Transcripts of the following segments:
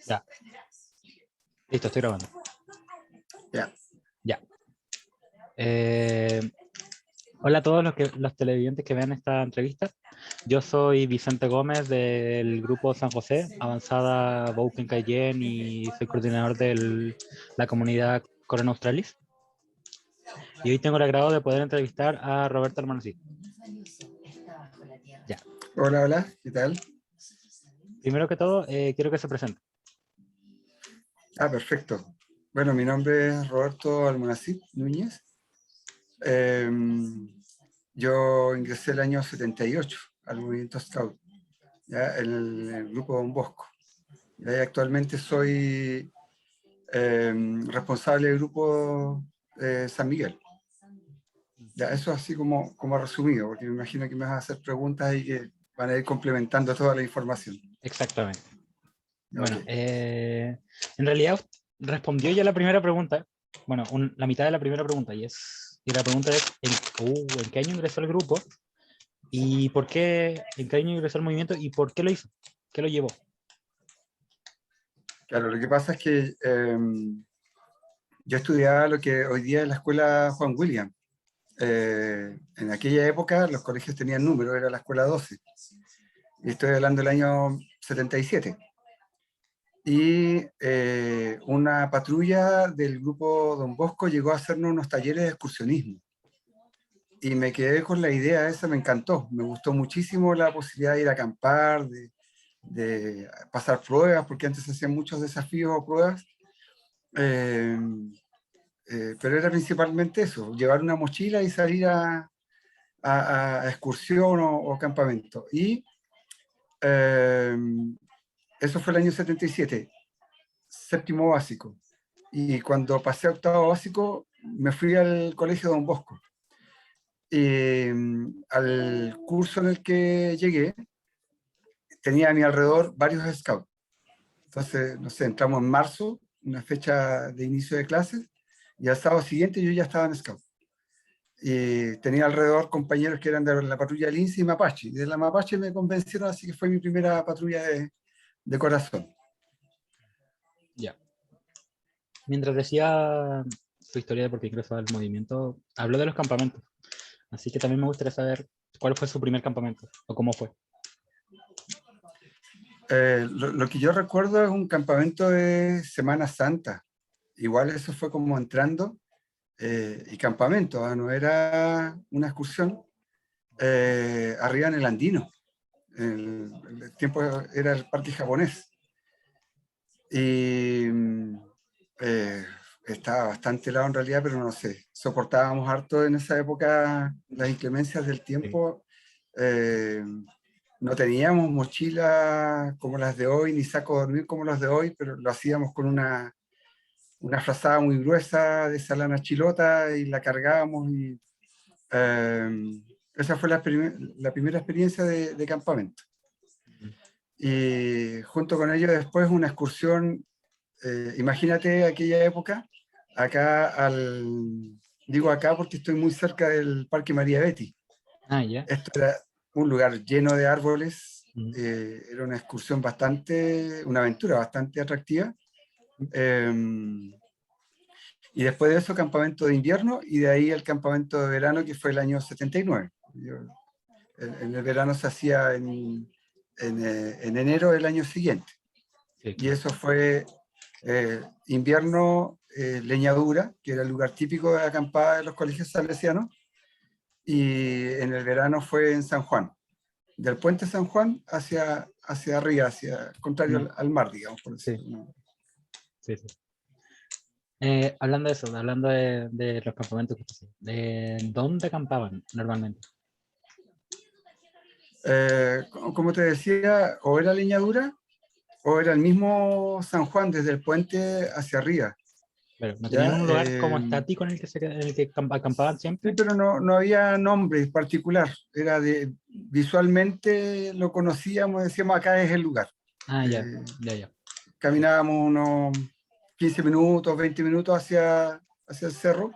Ya, listo, estoy grabando. Ya. Ya. Hola a todos los televidentes que vean esta entrevista. Yo soy Vicente Gómez del grupo San José, avanzada Bouken Cayenne, y soy coordinador de la comunidad Corona Australis. Y hoy tengo el agrado de poder entrevistar a Roberto Almanací. Ya. Hola, hola, ¿qué tal? Primero que todo, quiero que se presente. Perfecto. Bueno, mi nombre es Roberto Almonacid Núñez. Yo ingresé el año 78 al movimiento Scout, ¿ya? En el grupo Don Bosco. Y ahí actualmente soy responsable del grupo San Miguel. Ya, eso así como resumido, porque me imagino que me vas a hacer preguntas y que van a ir complementando toda la información. Exactamente. Bueno, Okay. en realidad respondió ya la primera pregunta. Bueno, la mitad de la primera pregunta, y la pregunta es ¿en qué año ingresó al grupo? ¿Y por qué, en qué año ingresó al movimiento? ¿Y por qué lo hizo? ¿Qué lo llevó? Claro, lo que pasa es que yo estudiaba lo que hoy día es la escuela Juan William. En aquella época los colegios tenían número, era la escuela 12. Y estoy hablando del año 77. Y una patrulla del grupo Don Bosco llegó a hacernos unos talleres de excursionismo. Y me quedé con la idea esa, me encantó. Me gustó muchísimo la posibilidad de ir a acampar, de pasar pruebas, porque antes se hacían muchos desafíos o pruebas. Eh, pero era principalmente eso, llevar una mochila y salir a excursión o campamento. Y eh, eso fue el año 77, séptimo básico. Y cuando pasé a octavo básico, me fui al colegio Don Bosco. Y al curso en el que llegué, tenía a mi alrededor varios scouts. Entonces, no sé, entramos en marzo, una fecha de inicio de clases, y al sábado siguiente yo ya estaba en scout. Y tenía alrededor compañeros que eran de la patrulla Lince y Mapache. Y de la Mapache me convencieron, así que fue mi primera patrulla de corazón. Ya. Mientras decía su historia de por qué ingresó al movimiento, habló de los campamentos. Así que también me gustaría saber cuál fue su primer campamento o cómo fue. Lo que yo recuerdo es un campamento de Semana Santa. Igual eso fue como entrando y campamento, no era una excursión, arriba en el Andino. El tiempo era el parque japonés. Y eh, estaba bastante helado en realidad, pero no sé, soportábamos harto en esa época las inclemencias del Sí. tiempo. Eh, no teníamos mochilas como las de hoy, ni saco de dormir como las de hoy, pero lo hacíamos con una frazada muy gruesa de esa lana chilota y la cargábamos. Y esa fue la primera experiencia de campamento. Y junto con ello después una excursión, imagínate aquella época, digo acá porque estoy muy cerca del Parque María Betty. Ah, ya. Esto era un lugar lleno de árboles, Mm. era una excursión una aventura bastante atractiva. Y después de eso, campamento de invierno y de ahí el campamento de verano que fue el año 79. En el verano se hacía en enero del año siguiente. Sí, Y claro. eso fue invierno, Leñadura, que era el lugar típico de acampada de los colegios salesianos, y en el verano fue en San Juan, del puente San Juan hacia arriba, contrario Mm. al mar, digamos, por Sí, decirlo. sí, sí. Hablando de eso, hablando de los campamentos que usted hacía, ¿de dónde acampaban normalmente? Como te decía, o era Leñadura o era el mismo San Juan desde el puente hacia arriba. Pero, ¿no tenían ¿Ya? un lugar como estático en el que, en el que acampaban Sí, siempre? pero no había nombre particular. Visualmente lo conocíamos, decíamos acá es el lugar. Ah, ya, Eh, ya, ya. Sí, Caminábamos unos 15 minutos, 20 minutos hacia el cerro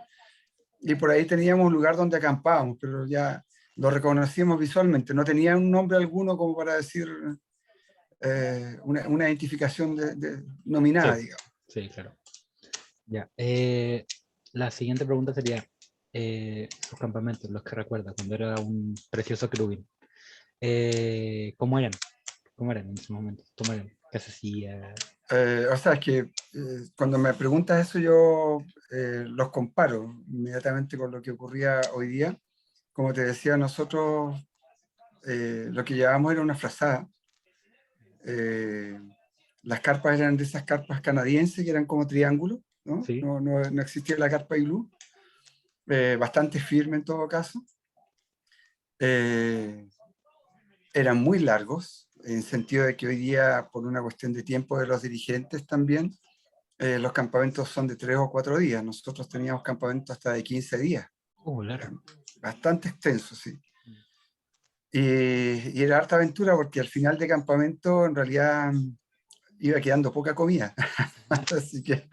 y por ahí teníamos un lugar donde acampábamos, pero ya lo reconocíamos visualmente. No tenía un nombre alguno como para decir una identificación nominada, Sí, digamos. sí, claro. Ya. La siguiente pregunta sería, sus campamentos, los que recuerda, cuando era un precioso querubín. ¿Cómo eran? ¿Cómo eran en ese momento? ¿Cómo eran? ¿Qué se hacía? O sea, es que cuando me preguntas eso yo los comparo inmediatamente con lo que ocurría hoy día. Como te decía, nosotros lo que llevábamos era una frazada. Las carpas eran de esas carpas canadienses que eran como triángulos, ¿no? Sí. No existía la carpa iglú, bastante firme en todo caso. Eran muy largos, en el sentido de que hoy día, por una cuestión de tiempo de los dirigentes también, los campamentos son de 3 o 4 días. Nosotros teníamos campamentos hasta de 15 días. Claro. Bastante extensos, sí. Y era harta aventura porque al final de campamento en realidad iba quedando poca comida. Así que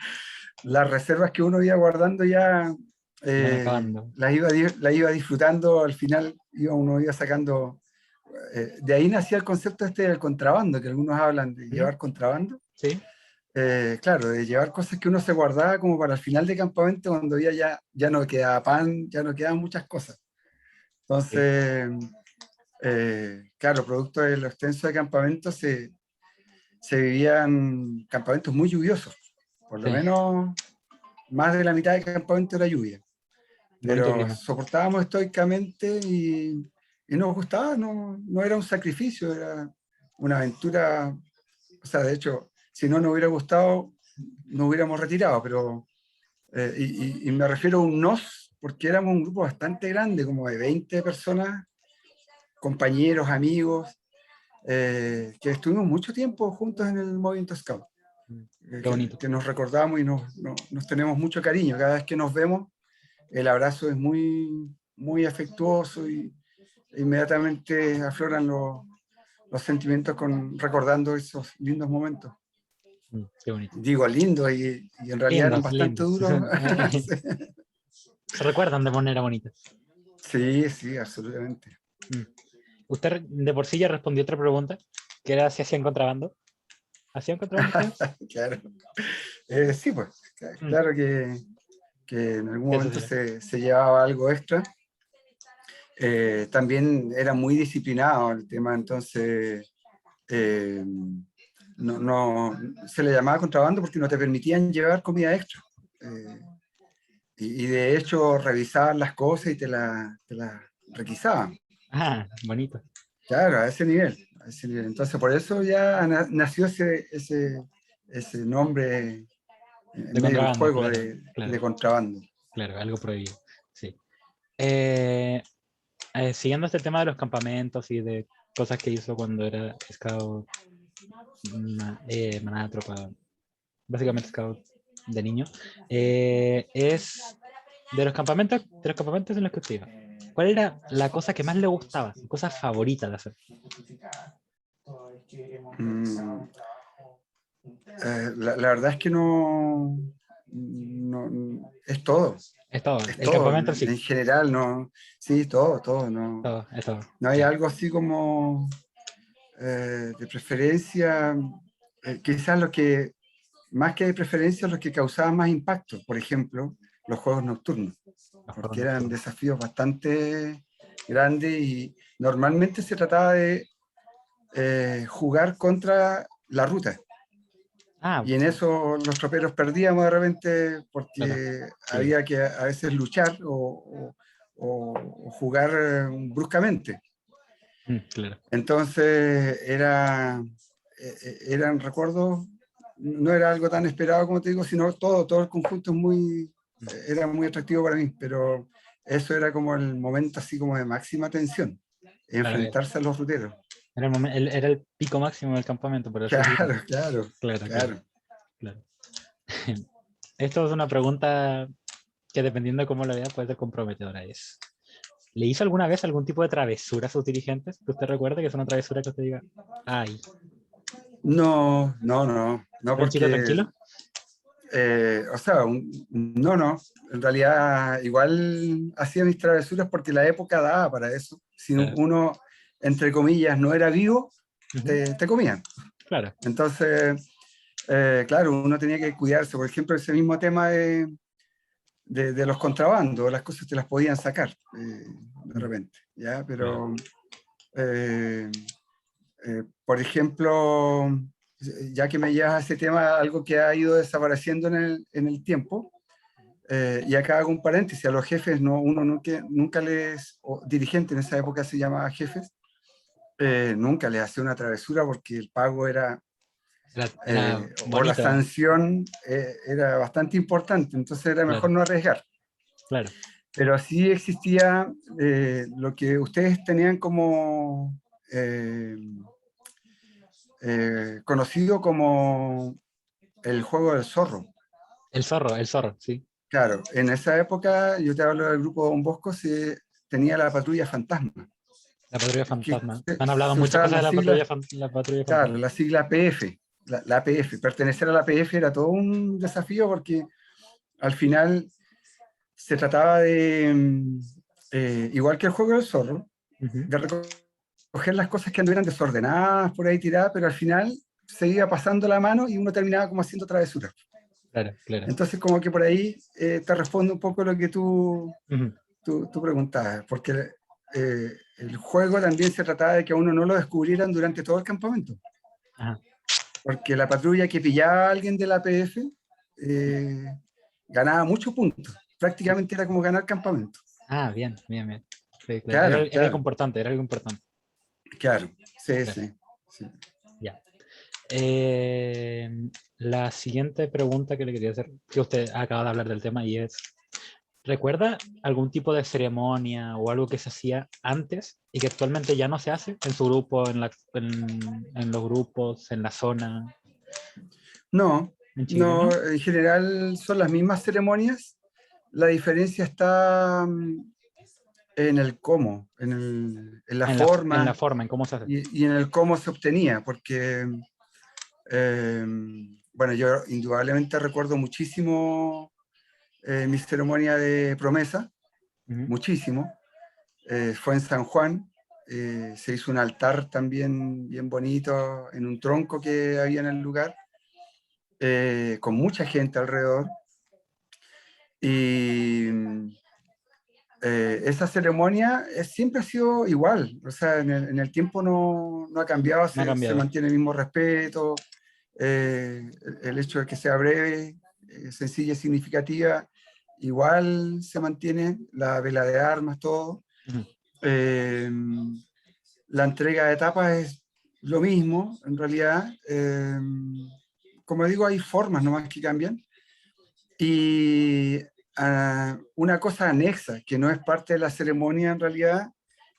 las reservas que uno iba guardando ya Van acabando. las iba disfrutando. Al final uno iba sacando. De ahí nacía el concepto este del contrabando, que algunos hablan de llevar contrabando. Sí. Claro, de llevar cosas que uno se guardaba como para el final de campamento, cuando ya no quedaba pan, ya no quedaban muchas cosas. Sí. Entonces, claro, producto de lo extenso de campamentos, se vivían campamentos muy lluviosos. Por lo Sí. menos más de la mitad del campamento era lluvia. Bonito Pero clima. soportábamos estoicamente y nos gustaba, no era un sacrificio, era una aventura. O sea, de hecho, si no nos hubiera gustado, nos hubiéramos retirado, pero, y me refiero a un nos, porque éramos un grupo bastante grande, como de 20 personas, compañeros, amigos, que estuvimos mucho tiempo juntos en el movimiento Scout, Qué bonito. que nos recordamos y nos tenemos mucho cariño. Cada vez que nos vemos, el abrazo es muy, muy afectuoso y inmediatamente afloran los sentimientos recordando esos lindos momentos. Qué bonito. Digo lindo y en realidad eran Lindos, bastante lindos. duros. Se recuerdan de manera bonita. Sí, sí, absolutamente. Usted de por sí ya respondió otra pregunta, que era si hacían contrabando. ¿Hacían contrabando ustedes? Claro. Sí, pues, Mm, claro que en algún Eso momento sí. se llevaba algo extra. También era muy disciplinado el tema, entonces eh, se le llamaba contrabando porque no te permitían llevar comida extra. Eh, y de hecho revisaban las cosas y te las requisaban. Ah, bonito. Claro, a ese nivel, a ese nivel. Entonces, por eso ya nació ese nombre De en medio del contrabando, juego claro, de claro, contrabando. claro, algo prohibido. Sí. Eh, Siguiendo este tema de los campamentos y de cosas que hizo cuando era scout, manada, tropa, básicamente scout de niño, es de los campamentos en los que usted iba. ¿Cuál era la cosa que más le gustaba, su cosa favorita de hacer? Mm, la verdad es que es todo, Es todo, es el todo, campamento en sí, general, no, sí, todo, todo, es todo. no hay Ya. algo así como de preferencia, quizás lo que, más que de preferencia, los que causaban más impacto, por ejemplo, los juegos nocturnos, Los juegos porque eran nocturnos. desafíos bastante grandes y normalmente se trataba de jugar contra la ruta. Ah, Y en eso los troperos perdíamos de repente claro, porque sí, había que a veces luchar o jugar bruscamente. claro. Entonces eran recuerdos, no era algo tan esperado como te digo, sino todo el conjunto era muy atractivo para mí, pero eso era como el momento así como de máxima tensión, Claro, enfrentarse a los ruteros. era era el pico máximo del campamento, por así decirlo. Claro, claro, Claro, claro, claro. claro. Esto es una pregunta que dependiendo de cómo lo vea puede ser comprometedora. ¿Le hizo alguna vez algún tipo de travesura a sus dirigentes? Que usted recuerde que es una travesura que usted diga, ay, No, ¿era un chico porque, tranquilo? o sea, no, en realidad igual hacía mis travesuras porque la época daba para eso. Si Claro. uno, entre comillas, no era vivo, Ujú. te comían. Claro, Entonces, claro, uno tenía que cuidarse. Por ejemplo, ese mismo tema de los contrabandos, las cosas te las podían sacar de repente, ¿ya? claro. Pero, eh, por ejemplo, ya que me llevas a ese tema, algo que ha ido desapareciendo en el tiempo, y acá hago un paréntesis, a los jefes no, uno nunca les, o dirigente en esa época se llamaba jefes, nunca les hacía una travesura porque el pago era, Era o la bonito, sanción era bastante importante, entonces era mejor claro, no arriesgar. claro. Pero sí existía lo que ustedes tenían como eh, conocido como el juego del zorro. El zorro, sí. Claro, en esa época, yo te hablo del grupo Don Bosco, se tenía la patrulla fantasma, La patrulla que fantasma. Han hablado se muchas usaban cosas de las siglas, la patrulla claro, fantasma. la sigla PF, la APF. Pertenecer a la APF era todo un desafío porque al final se trataba de, igual que el juego del zorro, Ujú. de recoger las cosas que anduvieran desordenadas por ahí tiradas, pero al final se iba pasando la mano y uno terminaba como haciendo travesuras. Claro, claro. Entonces, como que por ahí te respondo un poco lo que Ujú. tú preguntabas, porque el juego también se trataba de que a uno no lo descubrieran durante todo el campamento, Ajá. porque la patrulla que pillaba a alguien de la PF eh, ganaba muchos puntos, Sí. prácticamente era como ganar campamento. Ah, bien, bien, bien. Sí, claro. Claro, Era algo claro, importante, era algo importante. claro, sí, Claro, sí, sí. ya. Eh, la siguiente pregunta que le quería hacer, que usted acaba de hablar del tema y es, ¿recuerda algún tipo de ceremonia o algo que se hacía antes y que actualmente ya no se hace en su grupo, en los grupos, en la zona, No, en Chile, no, ¿no? en general son las mismas ceremonias, la diferencia está en el cómo, en la En la forma forma, en cómo se hace. y en el cómo se obtenía, porque, eh, bueno, yo indudablemente recuerdo muchísimo mi ceremonia de promesa, Ujú. muchísimo. Fue en San Juan, se hizo un altar también bien bonito en un tronco que había en el lugar, con mucha gente alrededor. Y esa ceremonia siempre ha sido igual, o sea, en el tiempo no ha cambiado, No ha se cambiado. mantiene el mismo respeto, el hecho de que sea breve, sencilla y significativa, igual se mantiene, la vela de armas, todo. Ujú. Eh, la entrega de etapas es lo mismo, en realidad. Como digo, hay formas nomás que cambian. Y una cosa anexa, que no es parte de la ceremonia en realidad,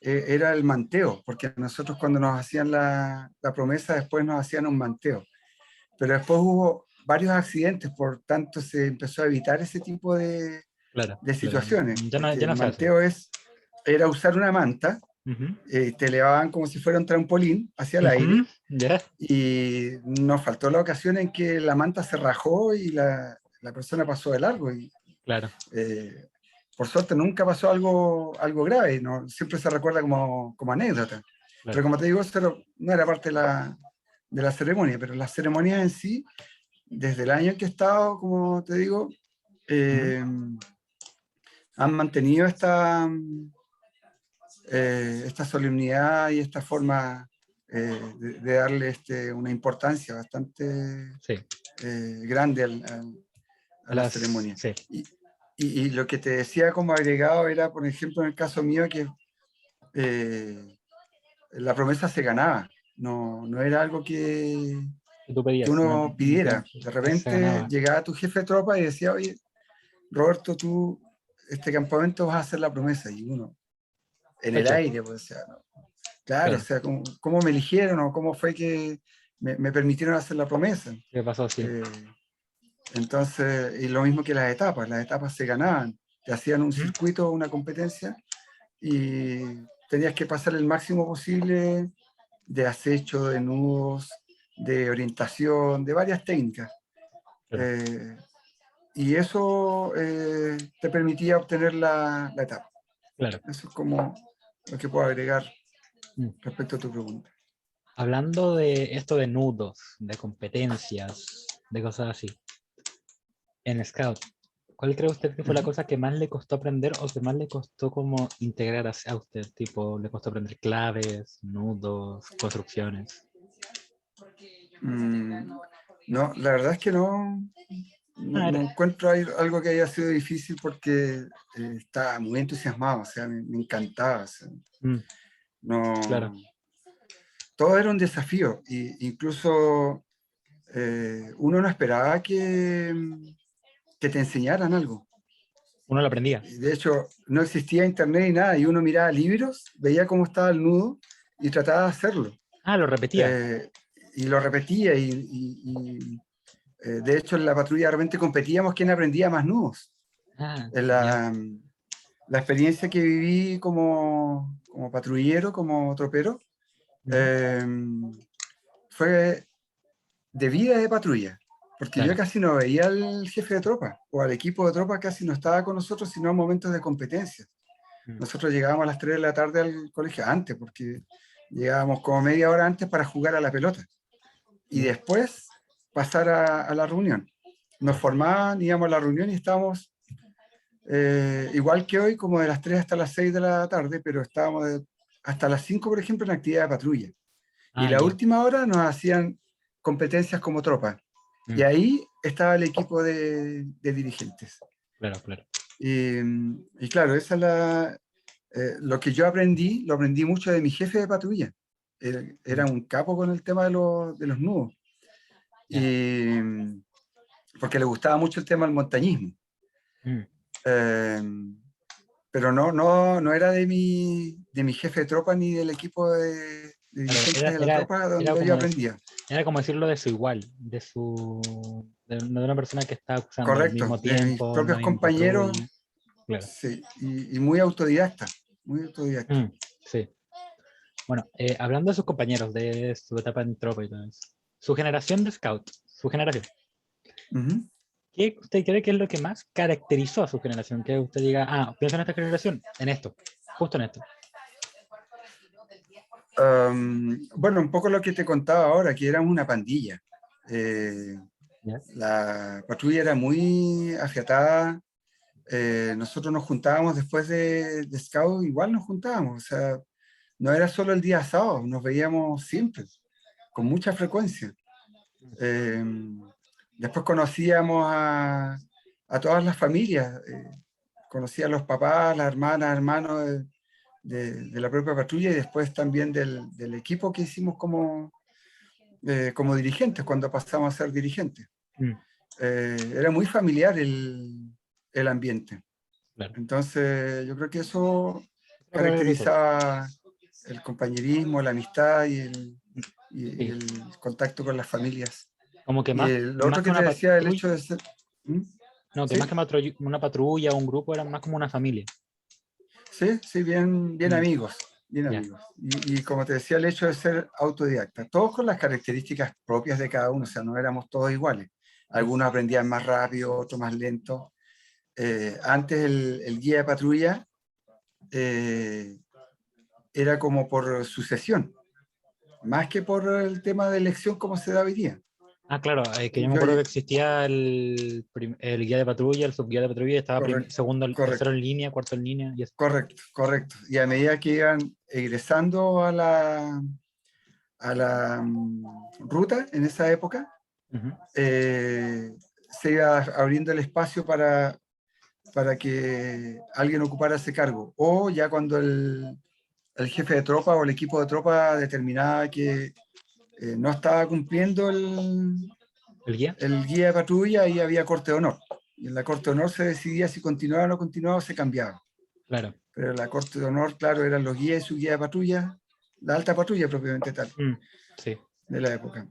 era el manteo, porque nosotros cuando nos hacían la promesa, después nos hacían un manteo. Pero después hubo varios accidentes, por tanto se empezó a evitar ese tipo Claro, de claro. situaciones, porque Ya el no se hace. manteo era usar una manta, Ujú. te elevaban como si fuera un trampolín hacia el Ujú. aire, Ya, y nos faltó la ocasión en que la manta se rajó y la persona pasó de largo. Y claro, eh, por suerte nunca pasó algo grave, ¿no? Siempre se recuerda como anécdota. Pero claro. como te digo, eso no era parte de la ceremonia, pero las ceremonias en sí, desde el año en que he estado, como te digo, Ujú. eh, han mantenido esta solemnidad y esta forma de darle una importancia bastante Sí, grande a la ceremonia. sí. Y lo que te decía como agregado era, por ejemplo, en el caso mío, que eh, la promesa se ganaba, no era algo Que tú que pedías, ¿no? uno pidiera. De Se repente ganaba. llegaba tu jefe de tropa y decía, oye, Roberto, tú, este campamento vas a hacer la promesa, y uno, en el Hecho, aire, pues, o sea, ¿no? Claro, o claro. sea, cómo me eligieron o cómo fue que me permitieron hacer la promesa. ¿Qué pasó? Sí. Eh, entonces, y lo mismo que las etapas se ganaban, te hacían un Ujú. circuito, una competencia, y tenías que pasar el máximo posible de acecho, de nudos, de orientación, de varias técnicas. Claro, Eh, y eso te permitía obtener la etapa. claro. Eso es como lo que puedo agregar Mm. respecto a tu pregunta. hablando de esto de nudos, de competencias, de cosas así, en Scout, ¿cuál cree usted que fue la Ujú. cosa que más le costó aprender o que más le costó como integrar a usted? Tipo, ¿le costó aprender claves, nudos, construcciones? Mm, no, la verdad es que no, Ah, no encuentro algo que haya sido difícil porque estaba muy entusiasmado, o sea, me encantaba. O sea, mm, claro. no, todo era un desafío, y incluso uno no esperaba que te enseñaran algo. Uno lo aprendía. Y de hecho, no existía internet ni nada, y uno miraba libros, veía cómo estaba el nudo y trataba de hacerlo. Ah, lo repetía. Eh, y lo repetía, de hecho en la patrulla realmente competíamos quién aprendía más nudos. Ah, En ya. la experiencia que viví como patrullero, como tropero, Ujú, eh, fue de vida de patrulla, porque yo claro. casi no veía al jefe de tropa o al equipo de tropa, casi no estaba con nosotros, sino en momentos de competencia. Mm, Nosotros llegábamos a las 3 de la tarde al colegio antes, porque llegábamos como media hora antes para jugar a la pelota y ya, después pasar a la reunión. Nos claro. formaban, íbamos a la reunión y estábamos igual que hoy, como de las 3 hasta las 6 de la tarde, pero estábamos hasta las 5 por ejemplo, en actividad de patrulla. Y Ah, la ya. última hora nos hacían competencias como tropa. Y Mm, ahí estaba el equipo de dirigentes. claro, claro. Y claro, esa es lo que yo aprendí, lo aprendí mucho de mi jefe de patrulla. Era Mm, un capo con el tema de los nudos. ya. Y, porque le gustaba mucho el tema del montañismo. Mm, Eh, pero no era de mi jefe de tropa ni del equipo de claro, dirigentes de la tropa donde yo aprendía. era como decirlo de su igual, de una persona que está usando el Correcto, mismo de mis tiempo, en la propios misma compañeros, patrulla. Claro. sí, y muy autodidacta, muy autodidacta. Mm, sí. Bueno, hablando de sus compañeros, de su etapa en tropa y todo eso, su generación de scout, su generación, Ujú. ¿qué usted cree que es lo que más caracterizó a su generación? Que usted diga, ah, pienso en esta generación, en esto, justo en esto. Bueno, un poco lo que te contaba ahora, que éramos una pandilla. Eh, ¿Ya? la patrulla era muy afiatada. Nosotros nos juntábamos después de Scout, igual nos juntábamos. O sea, no era solo el día sábado, nos veíamos siempre, con mucha frecuencia. Eh, Después conocíamos a todas las familias. Conocía a los papás, las hermanas, hermanos de la propia patrulla y después también del equipo que hicimos como dirigentes, cuando pasamos a ser dirigentes. Mm, Era muy familiar el ambiente. claro. Entonces, yo creo que eso Eso es lo que caracterizó. caracterizaba el compañerismo, la amistad y Sí, el contacto con las familias. como que Y lo más otro que que te una decía, el patrulla, hecho de ser... ¿Mm? no, que más ¿Sí? que una patrulla o un grupo era más como una familia. Sí, sí, bien, bien Mm, amigos, bien ya, amigos. Y como te decía, el hecho de ser autodidacta, todos con las características propias de cada uno, o sea, no éramos todos iguales. Algunos aprendían más rápido, otros más lento. Antes el guía de patrulla eh, era como por sucesión, más que por el tema de elección como se da hoy día. ah, claro, que yo me Yo, acuerdo que existía el guía de patrulla, el subguía de patrulla, y estaba correcto, segundo, tercero correcto, en línea, cuarto en línea, y eso. correcto, correcto. Y a medida que iban egresando a la ruta en esa época, Ujú, eh, se iba abriendo el espacio para que alguien ocupara ese cargo. O ya cuando el jefe de tropa o el equipo de tropa determinaba que no estaba cumpliendo ¿el guía? el guía de patrulla, ahí había corte de honor. Y en la corte de honor se decidía si continuaba o no continuaba o se cambiaba. Claro. Pero la corte de honor, claro, eran los guías y su guía de patrulla, la alta patrulla propiamente tal, Mm, sí. de la época.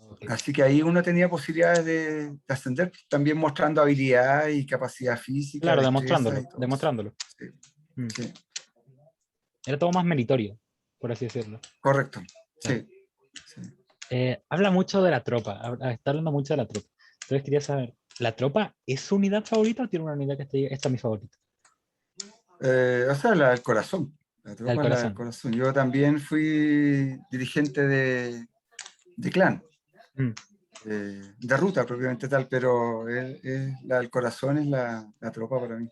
Ok. Así que ahí uno tenía posibilidades de ascender, también mostrando habilidad y capacidad física, Claro, destreza y demostrándolo, todo eso. demostrándolo. Sí, Mm. sí, Era todo más meritorio, por así decirlo. correcto. Claro. Sí, sí. Habla mucho de la tropa, está hablando mucho de la tropa. Entonces quería saber, ¿la tropa es su unidad favorita o tiene una unidad que esté, esta es mi favorita? O sea, el corazón. La Del tropa es la del corazón. corazón. Yo también fui dirigente de clan, Mm, de ruta propiamente tal, pero la del corazón es la tropa para mí.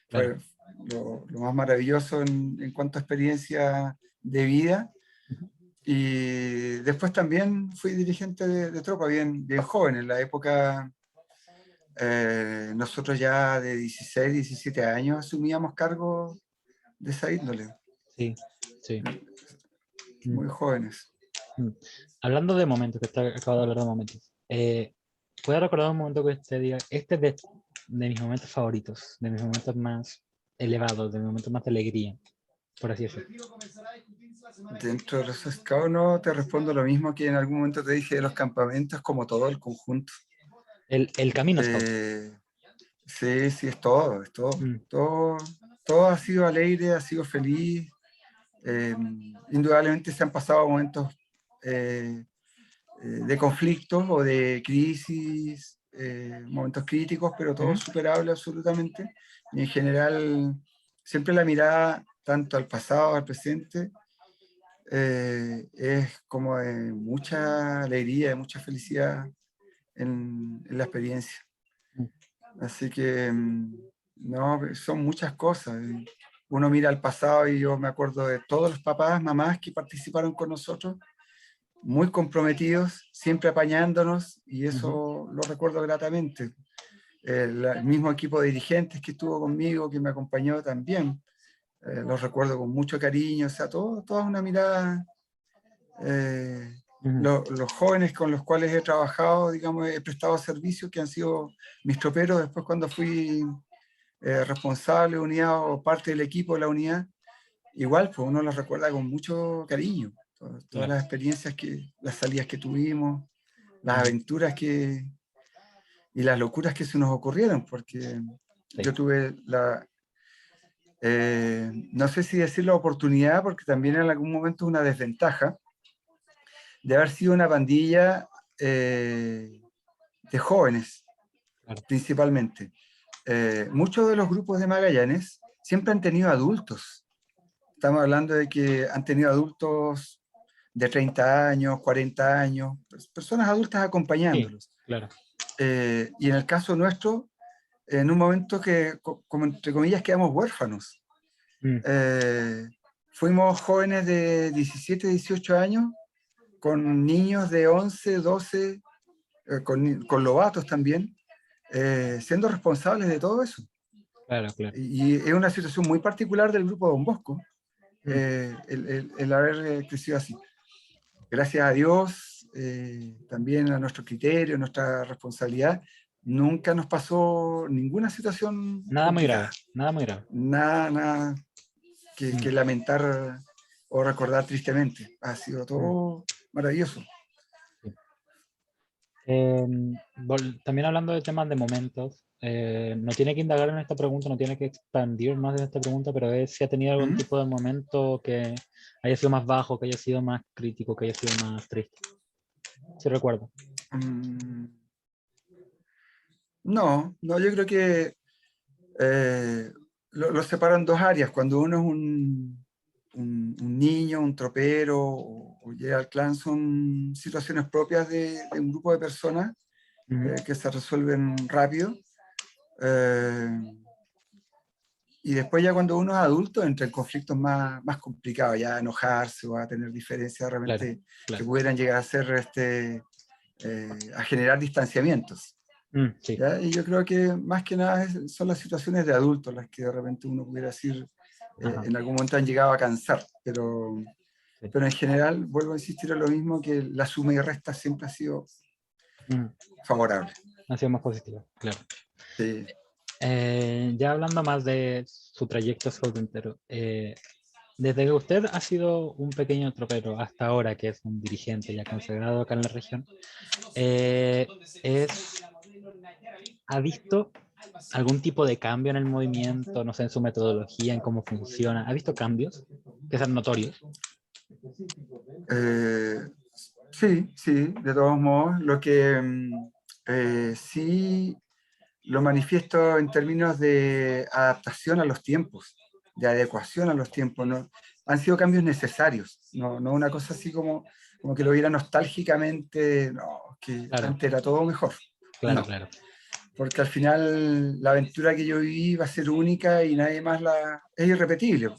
claro. Fue lo más maravilloso en cuanto a experiencia de vida. Ujú. Y después también fui dirigente de tropa, bien joven, en la época, nosotros ya de 16, 17 años asumíamos cargos de esa índole, Sí, sí. Mm, muy jóvenes. mm. Hablando de momentos, que acabo de hablar de momentos. ¿Puedo recordar un momento que usted diga, este es de mis momentos favoritos, de mis momentos más elevados, de mis momentos más de alegría, por así decirlo? Dentro de los scouts no te respondo lo mismo que en algún momento te dije de los campamentos, como todo el conjunto. El camino scout. Eh, sí, sí, es todo, es todo. Mm, Todo ha sido alegre, ha sido feliz. Eh, Indudablemente se han pasado momentos de conflictos o de crisis, momentos críticos, pero todo ujú, superable absolutamente. Y en general, siempre la mirada tanto al pasado, al presente, es como de mucha alegría, de mucha felicidad en la experiencia. mm, Así que, no, son muchas cosas. Uno mira al pasado y yo me acuerdo de todos los papás, mamás que participaron con nosotros, muy comprometidos, siempre apañándonos, y ujú, eso lo recuerdo gratamente. El mismo equipo de dirigentes que estuvo conmigo, que me acompañó también, los recuerdo con mucho cariño, o sea, toda una mirada. eh, ujú. los jóvenes con los cuales he trabajado, digamos, he prestado servicios, que han sido mis troperos después cuando fui responsable de unidad o parte del equipo de la unidad, igual, pues uno los recuerda con mucho cariño. Todas Claro. las experiencias, las salidas que tuvimos, las Ujú, aventuras y las locuras que se nos ocurrieron, porque sí, yo tuve no sé si decir la oportunidad, porque también en algún momento una desventaja, de haber sido una pandilla de jóvenes, claro. principalmente. Muchos de los grupos de Magallanes siempre han tenido adultos. Estamos hablando de que han tenido adultos de 30 años, 40 años, personas adultas Sí, acompañándolos. claro. Y en el caso nuestro, en un momento que, como entre comillas, quedamos huérfanos. Mm, Eh, Fuimos jóvenes de 17, 18 años, con niños de 11, 12, con lobatos también, siendo responsables de todo eso. claro, claro. Y es una situación muy particular del grupo Don Bosco, Mm, el haber crecido así. Gracias a Dios, también a nuestro criterio, a nuestra responsabilidad, nunca nos pasó ninguna situación nada muy grave, complicada. nada muy grave. Nada que Mm, lamentar o recordar tristemente. Ha sido mm, todo maravilloso. sí. También hablando de temas de momentos, no tiene que indagar en esta pregunta, no tiene que expandir más en esta pregunta, pero es si ha tenido algún ¿Mm? tipo de momento que haya sido más bajo, que haya sido más crítico, que haya sido más triste. Sí recuerdo. Mm, no, yo creo que lo separan dos áreas. Cuando uno es un niño, un tropero o llega al clan, son situaciones propias de un grupo de personas Ujú, que se resuelven rápido. Eh, y después ya cuando uno es adulto entra en conflictos más complicados, ya a enojarse o a tener diferencias claro, realmente que claro. pudieran llegar a ser a generar distanciamientos. Mm, sí, ¿Ya? Y yo creo que más que nada son las situaciones de adultos las que de repente uno pudiera decir ajá, en algún momento han llegado a cansar, sí. pero en general vuelvo a insistir en lo mismo, que la suma y resta siempre ha sido Mm, favorable. ha sido más positivo, claro. Sí. Ya hablando más de su trayecto entero, desde que usted ha sido un pequeño tropero hasta ahora, que es un dirigente ya consagrado acá en la región, eh, es, ¿ha visto algún tipo de cambio en el movimiento, no sé, en su metodología, en cómo funciona? ¿Ha visto cambios que sean notorios? Eh, sí, sí, de todos modos, lo que sí lo manifiesto en términos de adaptación a los tiempos, de adecuación a los tiempos, ¿no? han sido cambios necesarios, no una cosa así como que lo viera nostálgicamente, no, que Claro, antes era todo mejor. claro, No, claro. porque al final la aventura que yo viví va a ser única y nadie más es irrepetible.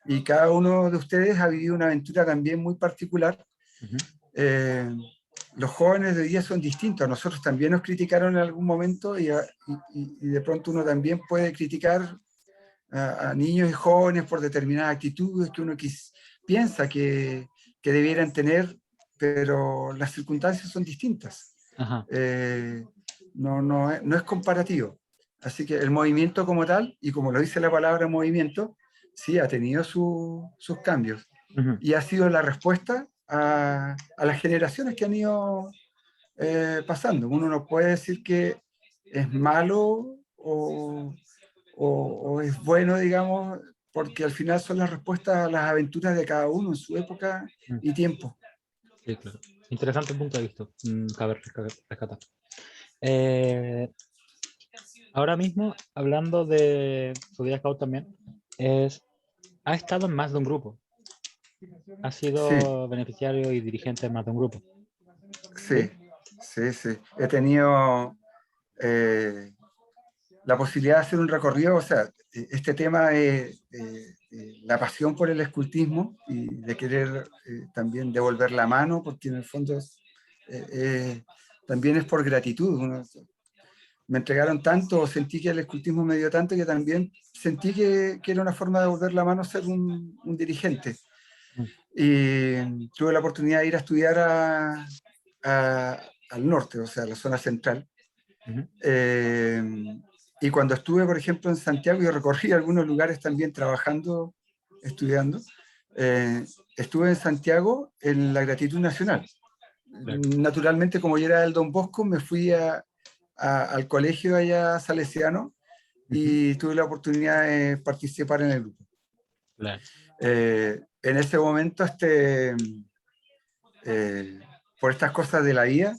Y cada uno de ustedes ha vivido una aventura también muy particular. Ujú. Eh, los jóvenes de hoy día son distintos. A nosotros también nos criticaron en algún momento y de pronto uno también puede criticar a niños y jóvenes por determinadas actitudes que uno piensa que debieran tener, pero las circunstancias son distintas. Ajá. Eh, no es comparativo. Así que el movimiento como tal, y como lo dice la palabra movimiento, sí ha tenido sus cambios. Ujú. Y ha sido la respuesta a las generaciones que han ido pasando. Uno no puede decir que es malo o es bueno, digamos, porque al final son las respuestas a las aventuras de cada uno en su época Mm. y tiempo. Sí, claro. Interesante punto de vista. Cabe rescatar. Eh, Ahora mismo, hablando de su día scout también, ha estado en más de un grupo. Ha Sí, sido beneficiario y dirigente de más de un grupo. sí, ¿Sí? sí. He tenido eh, la posibilidad de hacer un recorrido, o sea, este tema es la pasión por el escultismo y de querer también devolver la mano, porque en el fondo también es por gratitud. Me entregaron tanto, sentí que el escultismo me dio tanto que también sentí que era una forma de devolver la mano ser un dirigente. Mm. Y tuve la oportunidad de ir a estudiar al norte, o sea, a la zona central. Ujú. Eh, y cuando estuve, por ejemplo, en Santiago, y recorrí algunos lugares también trabajando, estudiando, eh, estuve en Santiago en la Gratitud Nacional. Claro. Naturalmente, como yo era del Don Bosco, me fui al colegio allá salesiano Ujú. y tuve la oportunidad de participar en el grupo. Claro. En ese momento, eh, por estas cosas de la vida,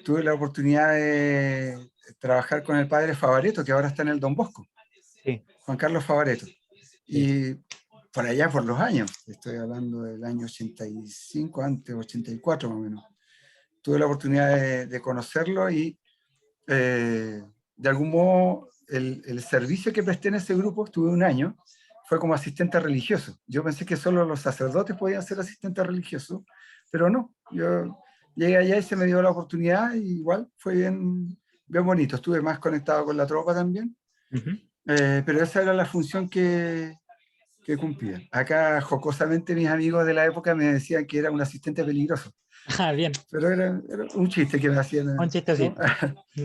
tuve la oportunidad de trabajar con el padre Favareto, que ahora está en el Don Bosco, Sí, Juan Carlos Favareto. sí. Y por allá, por los años, estoy hablando del año 85, antes 84 más o menos, tuve la oportunidad de conocerlo y de algún modo el servicio que presté en ese grupo, estuve un año, fue como asistente religioso. Yo pensé que solo los sacerdotes podían ser asistentes religiosos, pero no. Yo llegué allá y se me dio la oportunidad y igual fue bien bonito. Estuve más conectado con la tropa también, Ujú. pero esa era la función que cumplía. Acá, jocosamente, mis amigos de la época me decían que era un asistente peligroso, Ah, bien. pero era un chiste que me Un hacían, ¿no? chistecito.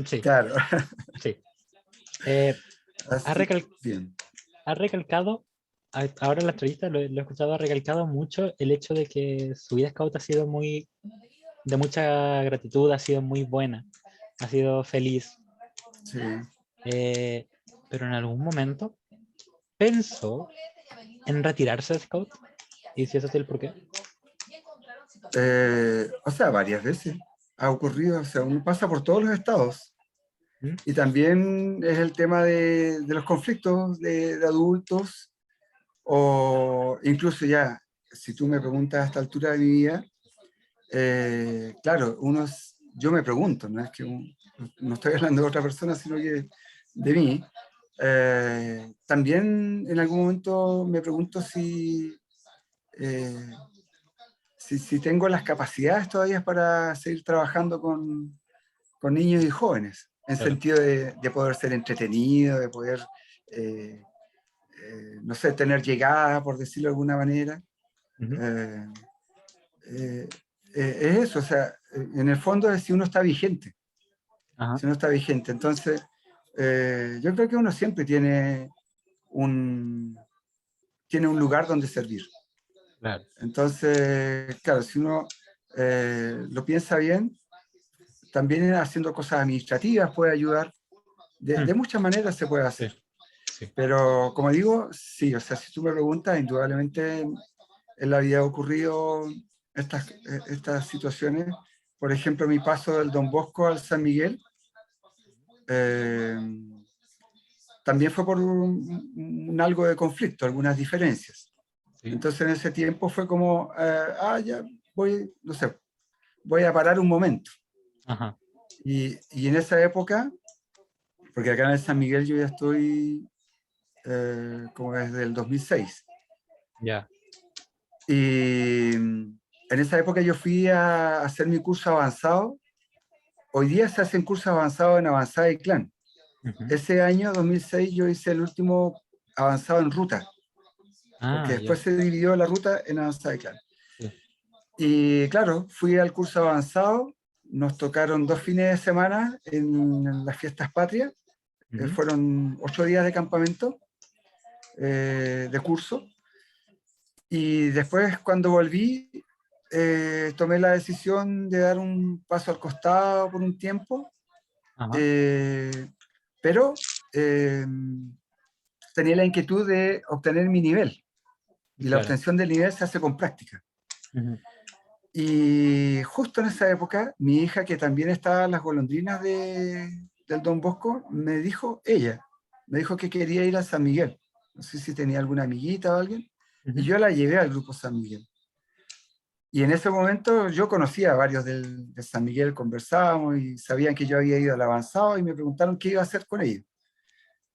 Sí, Claro. sí. Eh, ha, Así, recal- bien. ha recalcado, ahora en la entrevista lo he escuchado, ha recalcado mucho el hecho de que su vida scout ha sido muy, de mucha gratitud, ha sido muy buena, ha sido feliz. Sí. Eh, pero en algún momento pensó en retirarse de scout. Y si es así, el por qué. O sea, varias veces ha ocurrido, o sea, uno pasa por todos los estados. ¿Mm? Y también es el tema de los conflictos de adultos, o incluso ya, si tú me preguntas a esta altura de mi vida, claro, yo me pregunto, no es que no estoy hablando de otra persona, sino que de mí. También en algún momento me pregunto eh, si tengo las capacidades todavía para seguir trabajando con niños y jóvenes, en Claro. sentido de poder ser entretenido, de poder, eh, no sé, tener llegada, por decirlo de alguna manera. Ujú. Eh, eh, es eso, o sea, en el fondo es si uno está vigente, Ajá. si uno está vigente. Entonces, yo creo que uno siempre un, tiene un lugar donde servir. Claro. Entonces, claro, si uno lo piensa bien, también haciendo cosas administrativas puede ayudar. De Mm. muchas maneras se puede Sí, hacer. sí. Pero como digo, sí, o sea, si tú me preguntas, indudablemente en la vida ha ocurrido estas situaciones. Por ejemplo, mi paso del Don Bosco al San Miguel eh, también fue por un algo de conflicto, algunas diferencias. Sí. Entonces en ese tiempo fue como, ya voy, no sé, voy a parar un momento. Ajá, Y en esa época, porque acá en San Miguel yo ya estoy como desde el 2006. ya. Y en esa época yo fui a hacer mi curso avanzado. Hoy día se hacen cursos avanzados en Avanzada y Clan. Ujú. Ese año, 2006, yo hice el último avanzado en ruta, porque Ah, después ya. se dividió la ruta en Avanzada y Clan. Sí. Y claro, fui al curso avanzado, nos tocaron 2 fines de semana en las fiestas patrias, Ujú. fueron 8 días de campamento, de curso, y después cuando volví, tomé la decisión de dar un paso al costado por un tiempo, Ajá, eh, pero eh, tenía la inquietud de obtener mi nivel, y la claro. obtención del nivel se hace con práctica. Ujú. Y justo en esa época, mi hija, que también estaba en las golondrinas del Don Bosco, me dijo que quería ir a San Miguel. No sé si tenía alguna amiguita o alguien. Y Ujú. yo la llevé al grupo San Miguel. Y en ese momento yo conocía a varios de San Miguel, conversábamos y sabían que yo había ido al avanzado y me preguntaron qué iba a hacer con ellos.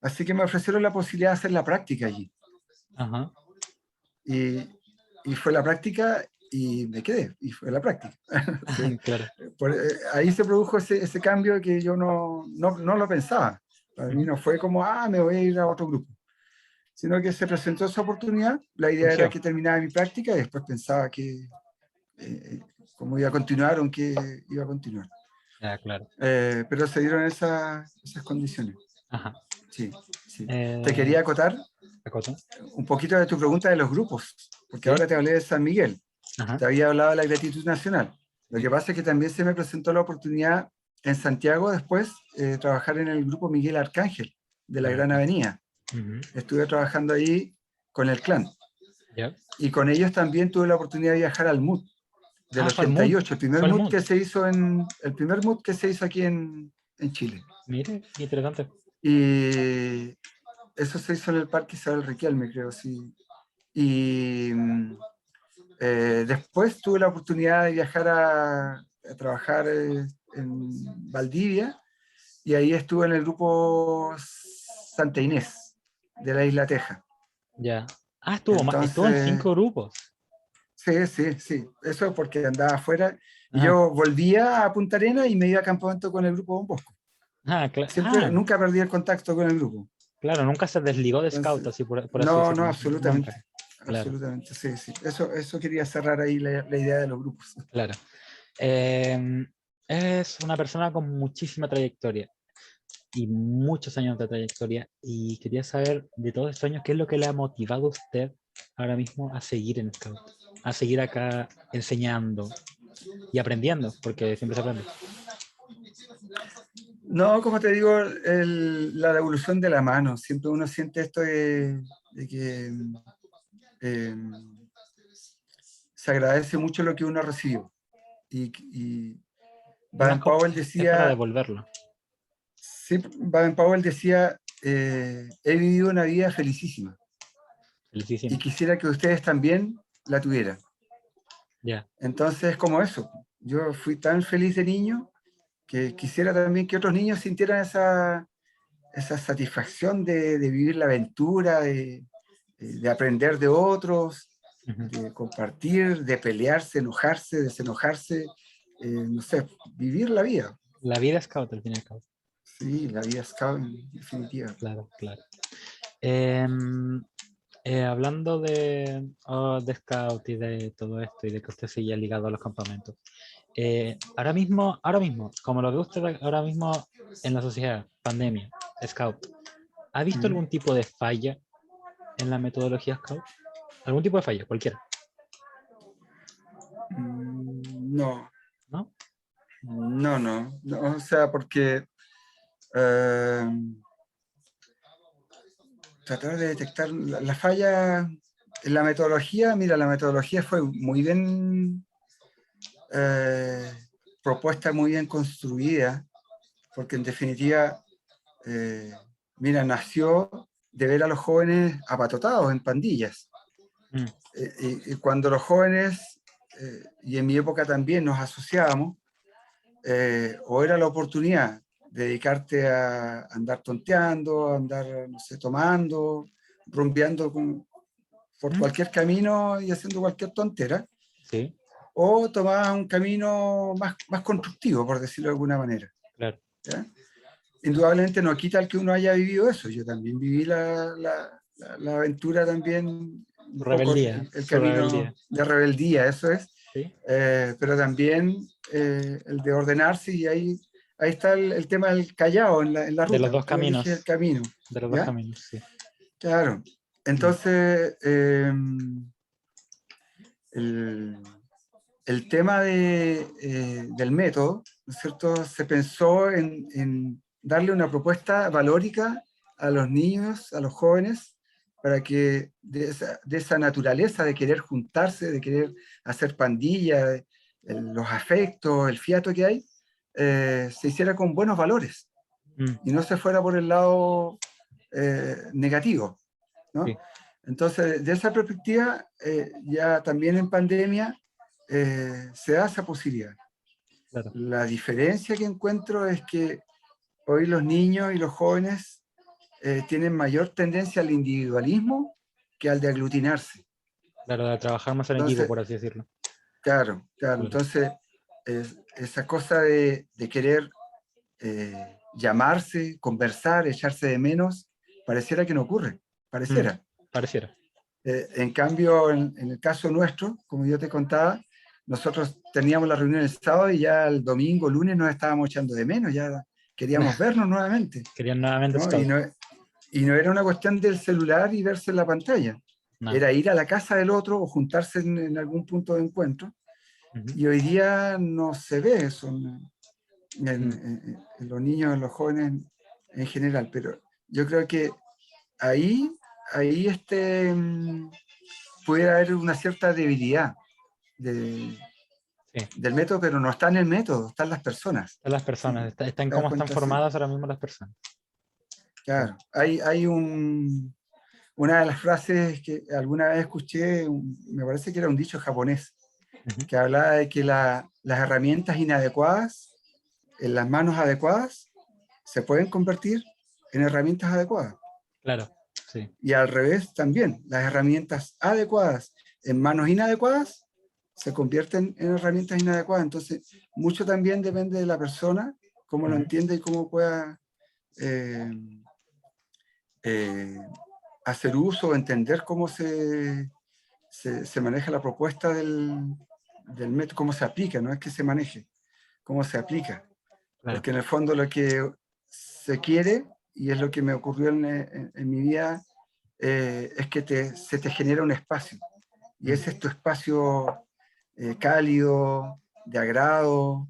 Así que me ofrecieron la posibilidad de hacer la práctica allí. Ajá. Y, y fue la práctica y me quedé, y fue la práctica. Sí. Claro. Ahí se produjo ese cambio que yo no lo pensaba. Para mí Ujú. no fue como, me voy a ir a otro grupo, sino que se presentó esa oportunidad. La idea era Surgió. que terminara mi práctica y después pensaba que cómo iba a continuar o en qué iba a continuar. Ya, claro. Pero se dieron esas condiciones. Ajá. Sí, sí. Te Eh, quería acotar ¿Acoto? un poquito de tu pregunta de los grupos, porque Sí. ahora te hablé de San Miguel. Ajá. Te había hablado de la gratitud nacional. Lo Sí. que pasa es que también se me presentó la oportunidad en Santiago después trabajar en el grupo Miguel Arcángel de la Ya. Gran Avenida. Ujú. Estuve trabajando ahí con el clan Ya. y con ellos también tuve la oportunidad de viajar al MUT del Ah, fue al Mood. 88, Fue al Mood. el primer MUT que se hizo aquí en Chile. Mire, qué interesante. Y eso se hizo en el Parque Isabel Riquelme, creo, sí. Y después tuve la oportunidad de viajar a trabajar en Valdivia y ahí estuve en el grupo Santa Inés de la Isla Teja. Ya. Ah, estuvo en Entonces, 5 grupos. sí, sí, sí, eso porque andaba afuera y Ah, yo volvía a Punta Arenas y me iba a campamento con el grupo Don Bosco. Siempre, nunca perdí el contacto con el grupo. claro, nunca se desligó de Scout, Entonces, así por así no, no, decirlo. Nunca. absolutamente. Claro, Absolutamente, sí, sí. Eso quería cerrar ahí la idea de los grupos. claro. Eh, es una persona con muchísima trayectoria y muchos años de trayectoria. Y quería saber de todos estos años, ¿qué es lo que le ha motivado a usted ahora mismo a seguir en Scout? A seguir acá enseñando y aprendiendo, porque siempre se aprende. No, como te digo, la devolución de la mano. Siempre uno siente esto de que eh, se agradece mucho lo que uno recibió. Y Es más como, Baden-Powell es para decía, devolverlo. sí, Baden-Powell decía, he vivido una vida felicísima y Felicísimo. quisiera que ustedes también la tuvieran. Ya. Entonces, como eso, yo fui tan feliz de niño que quisiera también que otros niños sintieran esa satisfacción de vivir la aventura, de aprender de otros, Ujú. de compartir, de pelearse, enojarse, desenojarse, no sé, vivir la vida. La vida Scout, al fin y al cabo. Sí, la vida scout en definitiva. Claro, claro. Em, hablando de Scout y de todo esto y de que usted seguía ligado a los campamentos, ahora mismo, como lo ve usted ahora mismo en la sociedad, pandemia, Scout, ¿ha visto Mm. algún tipo de falla en la metodología Scout? ¿Algún tipo de falla, cualquiera? No, ¿No? no, o sea, porque eh, tratar de detectar la falla en la metodología, mira, la metodología fue muy bien eh, propuesta, muy bien construida, porque en definitiva, mira, nació de ver a los jóvenes apatotados en pandillas. Mm. Y cuando los jóvenes, y en mi época también nos asociábamos, o era la oportunidad de dedicarte a andar tonteando, a andar, no sé, tomando, rumbeando por Mm. cualquier camino y haciendo cualquier tontera, Sí, o tomabas un camino más constructivo, por decirlo de alguna manera. claro. ¿Ya? Indudablemente no quita el que uno haya vivido eso. Yo también viví la aventura también, un poco Rebeldía, el su camino rebeldía. de rebeldía, eso es. Sí, Pero también el de ordenarse, y ahí está el tema del callao en la de los ruta. dos Tú eliges el caminos, camino, de los dos ¿ya? caminos, sí. Claro. Mm. Entonces, el, el tema del método, ¿no es cierto? Se pensó en darle una propuesta valórica a los niños, a los jóvenes, para que de esa naturaleza de querer juntarse, de querer hacer pandilla, los afectos, el fiato que hay, se hiciera con buenos valores Mm. y no se fuera por el lado negativo, ¿no? Sí, Entonces, de esa perspectiva, ya también en pandemia se da esa posibilidad. claro. La diferencia que encuentro es que hoy los niños y los jóvenes tienen mayor tendencia al individualismo que al de aglutinarse. Claro, de trabajar más en equipo, Entonces, por así decirlo. claro, claro. Claro. Entonces, esa cosa de querer llamarse, conversar, echarse de menos, pareciera que no ocurre, Mm. pareciera. Pareciera. En cambio, en el caso nuestro, como yo te contaba, nosotros teníamos la reunión el sábado y ya el domingo, lunes nos estábamos echando de menos, ya queríamos vernos nuevamente, Querían nuevamente ¿no? Scout. Y no era una cuestión del celular y verse en la pantalla, No. era ir a la casa del otro o juntarse en algún punto de encuentro. Ujú. Y hoy día no se ve eso Mm. en los niños, en los jóvenes en general, pero yo creo que ahí, ahí pudiera haber una cierta debilidad de, Sí. del método, pero no está en el método, están las personas. Son las Sí, personas, están te das como están cuenta, sí. formadas ahora mismo las personas. Claro. Claro, hay una de las frases que alguna vez escuché, me parece que era un dicho japonés, Ujú. que hablaba de que las herramientas inadecuadas en las manos adecuadas se pueden convertir en herramientas adecuadas. Claro, sí. Y al revés también, las herramientas adecuadas en manos inadecuadas se convierten en herramientas inadecuadas. Entonces, mucho también depende de la persona, cómo lo Ujú. entiende y cómo pueda eh, eh, hacer uso o entender cómo se maneja la propuesta del método, cómo se aplica, no es que se maneje, cómo se aplica. Claro. Porque en el fondo lo que se quiere, y es lo que me ocurrió en mi vida, es que se te genera un espacio. Y Mm. ese es tu espacio cálido, de agrado,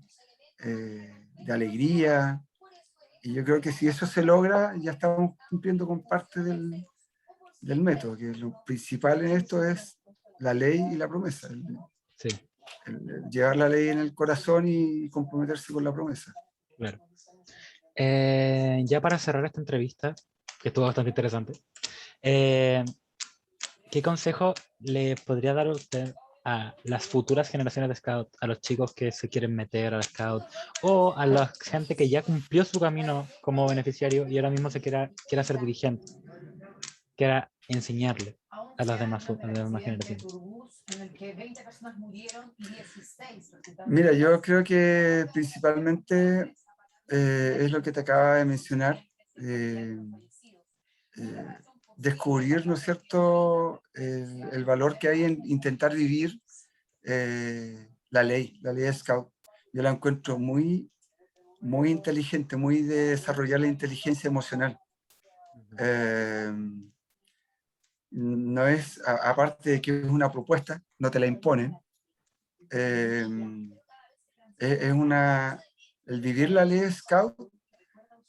de alegría. Y yo creo que si eso se logra, ya estamos cumpliendo con parte del método, que lo principal en esto es la ley y la promesa, Sí, el llevar la ley en el corazón y comprometerse con la promesa. claro. Ya para cerrar esta entrevista, que estuvo bastante interesante, eh, ¿qué consejo le podría dar usted a las futuras generaciones de Scout, a los chicos que se quieren meter a la Scout, o a la gente que ya cumplió su camino como beneficiario y ahora mismo quiera ser dirigente, quiera enseñarle a las demás generaciones? Mira, yo creo que principalmente es lo que te acaba de mencionar, eh, eh, descubrir, ¿no es cierto?, el valor que hay en intentar vivir la ley de Scout. Yo la encuentro muy inteligente, muy de desarrollar la inteligencia emocional. Ujú. Eh, no es, aparte de que es una propuesta, no te la imponen, eh, es el vivir la ley de Scout,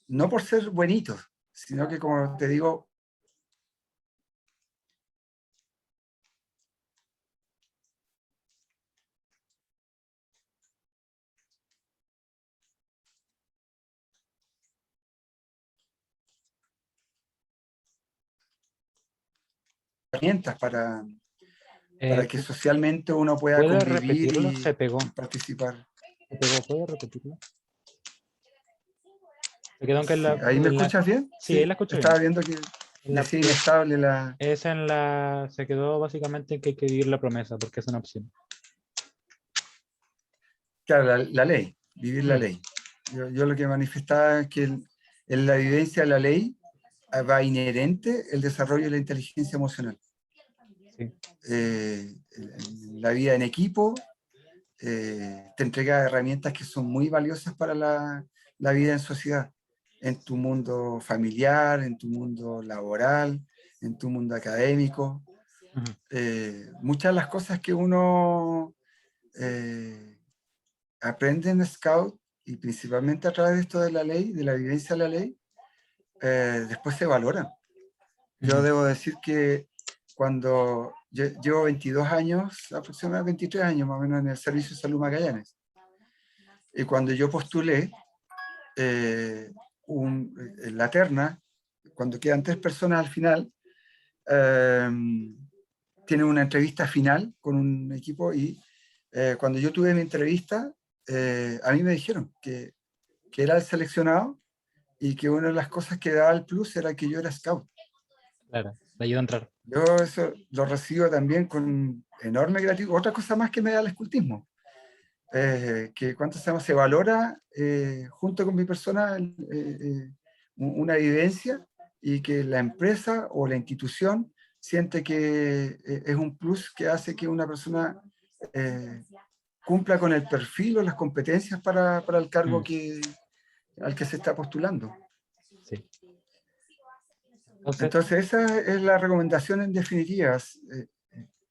no por ser buenitos, sino que, como te digo, herramientas para que socialmente uno pueda ¿Puede convivir repetirlo? Se pegó. y participar. Se pegó. ¿Puede repetirlo? Se quedó que Sí, ¿ahí me escuchas bien? Sí, ahí Sí, la escucho bien. estaba viendo que decía inestable la... Se quedó básicamente en que hay que vivir la promesa, porque es una opción. Claro, la ley, vivir la ley. Yo lo que manifestaba es que en la vivencia de la ley va inherente el desarrollo de la inteligencia emocional. Sí. La vida en equipo te entrega herramientas que son muy valiosas para la vida en sociedad, en tu mundo familiar, en tu mundo laboral, en tu mundo académico. Muchas de las cosas que uno aprende en Scout, y principalmente a través de esto de la ley, de la vivencia de la ley, después se valoran. Yo debo decir que cuando llevo 22 años, aproximadamente 23 años más o menos en el Servicio de Salud Magallanes, y cuando yo postulé en la terna, cuando quedan 3 personas al final, tienen una entrevista final con un equipo y cuando yo tuve mi entrevista, a mí me dijeron que era el seleccionado y que una de las cosas que daba el plus era que yo era scout. Claro, le ayuda a entrar. Yo eso lo recibo también con enorme gratitud. Otra cosa más que me da el escultismo, que cuánto se valora junto con mi persona una vivencia y que la empresa o la institución siente que es un plus que hace que una persona cumpla con el perfil o las competencias para el cargo al que se está postulando. Sí. Entonces esa es la recomendación en definitiva,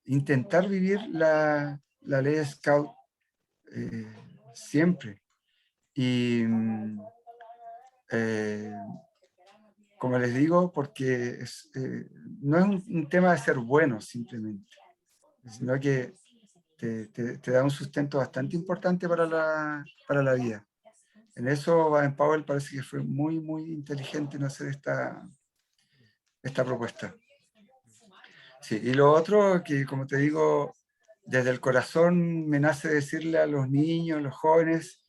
intentar vivir la ley Scout siempre. Y como les digo, porque no es un tema de ser bueno simplemente, sino que te da un sustento bastante importante para la vida. En eso Baden-Powell parece que fue muy, muy inteligente en hacer esta propuesta. Sí, y lo otro que, como te digo, desde el corazón me nace decirle a los niños, los jóvenes,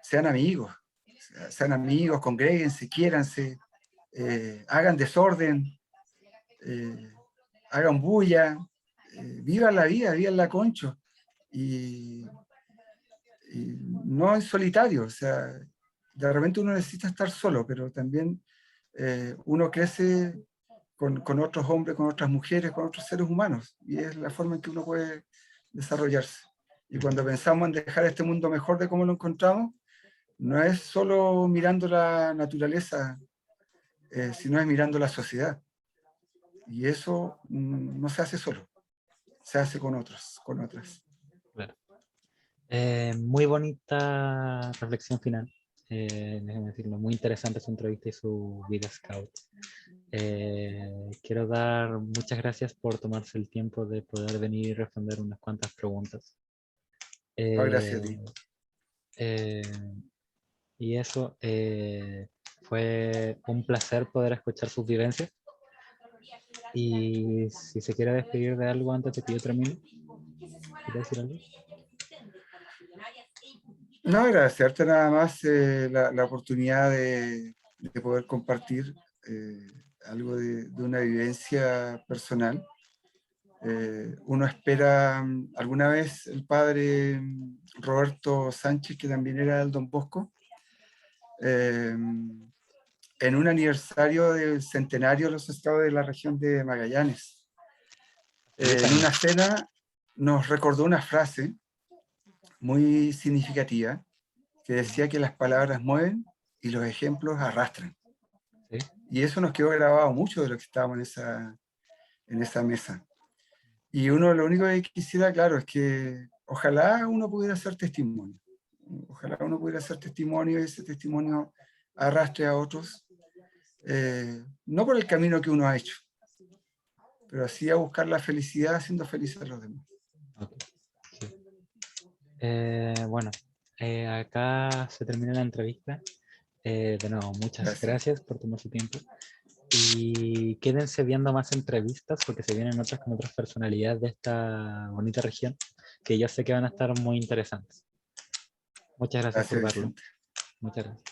sean amigos, congréguense, quiéranse, hagan desorden, hagan bulla, vivan la vida, vivan la concho. Y no en solitario, o sea, de repente uno necesita estar solo, pero también uno crece con otros hombres, con otras mujeres, con otros seres humanos, y es la forma en que uno puede desarrollarse. Y cuando pensamos en dejar este mundo mejor de cómo lo encontramos, no es solo mirando la naturaleza, sino es mirando la sociedad. Y eso no se hace solo, se hace con otros, con otras. Claro. Muy bonita reflexión final. Déjame decirlo, muy interesante su entrevista y su vida scout. Quiero dar muchas gracias por tomarse el tiempo de poder venir y responder unas cuantas preguntas. No, gracias a ti. Eh, y eso fue un placer poder escuchar sus vivencias. Y si se quiere despedir de algo antes de que yo termine, ¿quiere decir algo? No, agradecerte nada más la oportunidad de poder compartir algo de una vivencia personal. Uno espera, alguna vez el padre Roberto Sánchez, que también era del Don Bosco, en un aniversario del centenario de los estados de la región de Magallanes, en una cena nos recordó una frase muy significativa que decía que las palabras mueven y los ejemplos arrastran. ¿Sí? Y eso nos quedó grabado mucho de lo que estábamos en esa mesa. Y uno lo único que quisiera, claro, es que ojalá uno pudiera hacer testimonio. Ojalá uno pudiera hacer testimonio y ese testimonio arrastre a otros, no por el camino que uno ha hecho, pero así a buscar la felicidad haciendo felices a los demás. Okay. Sí. Bueno, acá se termina la entrevista. De nuevo, muchas Gracias. gracias por tomar su tiempo. Y quédense viendo más entrevistas porque se vienen otras con otras personalidades de esta bonita región que yo sé que van a estar muy interesantes. Muchas gracias por Gracias, verlo. Vicente. Muchas gracias.